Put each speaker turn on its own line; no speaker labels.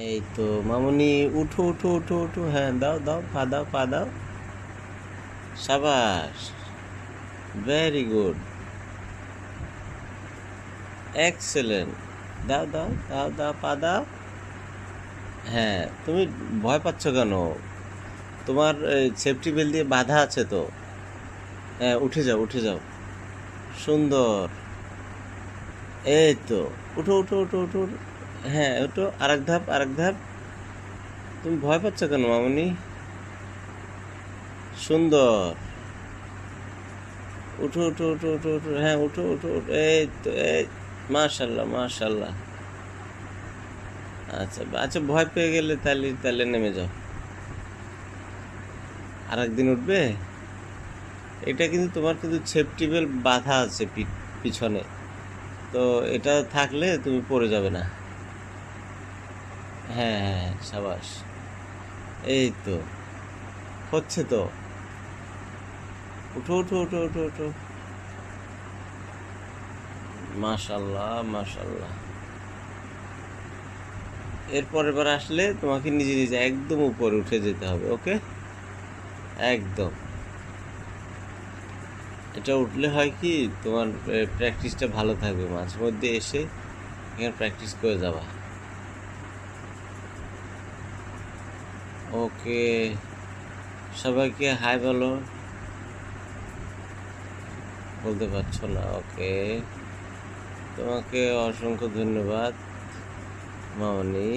এই তো মামুনি, উঠো উঠো উঠো উঠো, হ্যাঁ দাও দাও, পা দাও পা দাও। সাবাস, ভেরি গুড, এক্সেলেন্ট। দাও দাও দাও দাও, পা দাও। হ্যাঁ, তুমি ভয় পাচ্ছ কেন? তোমার সেফটি বেল্ট দিয়ে বাঁধা আছে তো। হ্যাঁ, উঠে যাও উঠে যাও, সুন্দর। এই তো, উঠো উঠো উঠো উঠো উঠো। হ্যাঁ উঠো, আরেক ধাপ আরেক ধাপ। তুমি ভয় পাচ্ছ কেন মামুনি? সুন্দর। উঠো উঠো উঠো উঠো উঠো, হ্যাঁ উঠো উঠো উঠো, এই তো এই, মাশাল্লাহ মাশাল্লাহ। আচ্ছা আচ্ছা, ভয় পেয়ে গেলে তাহলে তাহলে নেমে যাও। আর একদিন উঠবে। এটা কিন্তু তোমার কিন্তু সেফটি বেল্ট বাঁধা আছে পিছনে, তো এটা থাকলে তুমি পড়ে যাবে না। হ্যাঁ হ্যাঁ হ্যাঁ, সাবাস। এই তো, হচ্ছে তো। উঠো উঠো উঠো উঠো উঠো, মাশাল্লাহ মাশাল্লাহ। এর পরের বার আসলে তোমাকে নিজে নিজে একদম উপরে উঠে যেতে হবে, ওকে? একদম। এটা উঠলে হয় কি, তোমার প্র্যাকটিসটা ভালো থাকবে, মাঝে মধ্যে এসে এখানে প্র্যাকটিস করে যাবা। ওকে, সবাইকে হাই বলো। বলতে পারছো না, ওকে। তোমাকে অসংখ্য ধন্যবাদ মামনি।